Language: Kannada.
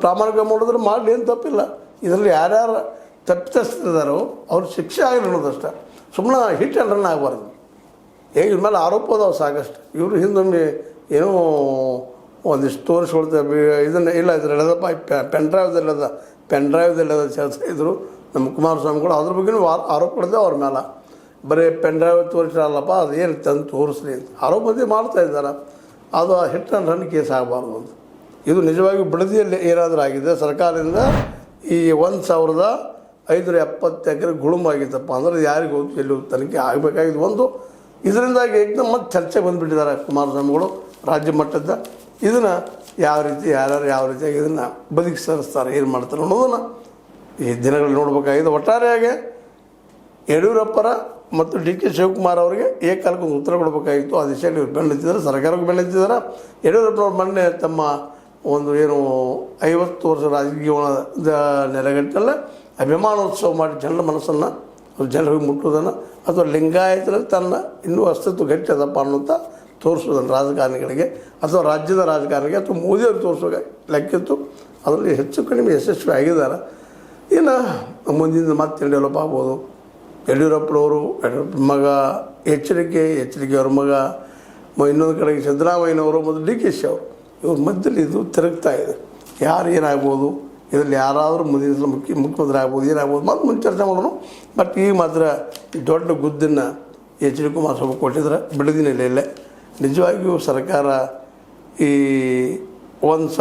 ಪ್ರಾಮಾಣಿಕ ಮಾಡಿದ್ರೆ ಮಾಡಲಿ ಏನು ತಪ್ಪಿಲ್ಲ. ಇದರಲ್ಲಿ ಯಾರ್ಯಾರು ತಪ್ಪಿತಸ್ಥರಿದ್ದಾರೋ ಅವ್ರ ಶಿಕ್ಷೆ ಆಗಲಿ ಅನ್ನೋದಷ್ಟೇ. ಸುಮ್ಮನೆ ಹಿಟ್ ಆ್ಯಂಡ್ ರನ್ ಆಗಬಾರ್ದು. ಇವ್ರ ಮೇಲೆ ಆರೋಪ ಅದಾವೆ ಸಾಕಷ್ಟು. ಇವರು ಹಿಂದೊಮ್ಮೆ ಏನೋ ಒಂದಿಷ್ಟು ತೋರಿಸ್ಕೊಳ್ತೇವೆ ಇದನ್ನು ಇಲ್ಲ ಇದ್ರಲ್ಲದಪ್ಪ ಪೆನ್ ಡ್ರೈವ್ದಲ್ಲದ ಇದ್ರು ನಮ್ಮ ಕುಮಾರಸ್ವಾಮಿಗಳು ಅದ್ರ ಬಗ್ಗೆನೂ ಆರೋಪಗಳಿದೆ ಅವ್ರ ಮೇಲೆ. ಬರೀ ಪೆನ್ ಡ್ರೈವ್ ತೋರಿಸಿರಲ್ಲಪ್ಪ ಅದು ಏನು ತಂದು ತೋರಿಸ್ಲಿ ಅಂತ ಆರೋಪ ಮಾಡ್ತಾಯಿದ್ದಾರೆ. ಅದು ಹಿಟ್ ಆ್ಯಂಡ್ ರನ್ ಕೇಸ್ ಆಗಬಾರ್ದು ಅಂತ. ಇದು ನಿಜವಾಗಿ ಬಿಡದಿಯಲ್ಲಿ ಏನಾದರೂ ಆಗಿದೆ ಸರ್ಕಾರದಿಂದ ಈ 1570 ಎಕರೆ ಗುಳುಮಾಗಿತ್ತಪ್ಪ ಅಂದ್ರೆ ಯಾರಿಗೆ ಹೋಗಿ ಎಲ್ಲಿ ತನಿಖೆ ಆಗಬೇಕಾಗಿದ್ದು ಒಂದು. ಇದರಿಂದಾಗಿ ಏಕದಮ್ ಮತ್ತೆ ಚರ್ಚೆ ಬಂದುಬಿಟ್ಟಿದ್ದಾರೆ ಕುಮಾರಸ್ವಾಮಿಗಳು ರಾಜ್ಯ ಮಟ್ಟದ. ಇದನ್ನು ಯಾವ ರೀತಿ ಯಾರ್ಯಾರು ಯಾವ ರೀತಿಯಾಗಿ ಇದನ್ನು ಬದುಕಿಸ್ತಾರೆ ಏನು ಮಾಡ್ತಾರೆ ಅನ್ನೋದನ್ನು ಈ ದಿನಗಳಲ್ಲಿ ನೋಡಬೇಕಾಗಿದೆ. ಒಟ್ಟಾರೆಯಾಗಿ ಯಡಿಯೂರಪ್ಪರ ಮತ್ತು ಡಿ ಕೆ ಶಿವಕುಮಾರ್ ಅವರಿಗೆ ಏಕಾಲಕ್ಕೊಂದು ಉತ್ತರ ಕೊಡಬೇಕಾಗಿತ್ತು. ಆ ದಿಶೆಯಲ್ಲಿ ಇವ್ರು ಬೆನ್ನತ್ತಿದ್ದಾರೆ, ಸರ್ಕಾರಕ್ಕೆ ಬೆನ್ನತ್ತಿದ್ದಾರೆ. ಯಡಿಯೂರಪ್ಪನವ್ರು ಮೊನ್ನೆ ತಮ್ಮ ಒಂದು ಏನು 50 ವರ್ಷ ರಾಜಕೀಯದ ನೆಲೆಗಟ್ಟಲ್ಲೇ ಅಭಿಮಾನೋತ್ಸವ ಮಾಡಿ ಜನರ ಮನಸ್ಸನ್ನು ಜನರಿಗೆ ಮುಟ್ಟುವುದನ್ನು ಅಥವಾ ಲಿಂಗಾಯತರಲ್ಲಿ ತನ್ನ ಇನ್ನೂ ಅಸ್ತಿತ್ವ ಗಟ್ಟಿ ಅದಪ್ಪ ಅನ್ನೋಂಥ ತೋರಿಸೋದನ್ನು ರಾಜಕಾರಣಿಗಳಿಗೆ ಅಥವಾ ರಾಜ್ಯದ ರಾಜಕಾರಣಿಗೆ ಅಥವಾ ಮೋದಿಯವ್ರಿಗೆ ತೋರಿಸೋ ಲೆಕ್ಕಿತ್ತು. ಅದರಲ್ಲಿ ಹೆಚ್ಚು ಕಡಿಮೆ ಯಶಸ್ವಿ ಆಗಿದ್ದಾರೆ. ಇನ್ನು ಮುಂದಿನ ಮತ್ತೆ ಡೆವಲಪ್ ಆಗ್ಬೋದು. ಯಡಿಯೂರಪ್ಪನವರು ಮಗ ಎಚ್ಚರಿಕೆ ಅವ್ರ ಮಗ ಇನ್ನೊಂದು ಕಡೆಗೆ ಸಿದ್ದರಾಮಯ್ಯನವರು ಮತ್ತು ಡಿ ಕೆ ಶಿ ಅವರು ಇವ್ರ ಮಧ್ಯದಲ್ಲಿ ಇದು ತಿರುಗ್ತಾ ಇದೆ. ಯಾರು ಏನಾಗ್ಬೋದು, ಇದರಲ್ಲಿ ಯಾರಾದರೂ ಮುಂದಿನ ಮುಖ್ಯಮಂತ್ರಿ ಆಗ್ಬೋದು, ಏನಾಗ್ಬೋದು ಮತ್ತು ಮುಂದೆ ಚರ್ಚೆ ಮಾಡೋಣ. ಬಟ್ ಈಗ ಮಾತ್ರ ದೊಡ್ಡ ಗುದ್ದನ್ನು ಎಚ್ ಡಿ ಕುಮಾರಸ್ವಾಮಿ ಕೊಟ್ಟಿದ್ದಾರೆ ಬಿಡದಿ ನೆಲೆಯಲ್ಲೇ. ನಿಜವಾಗಿಯೂ ಸರ್ಕಾರ ಈ 1000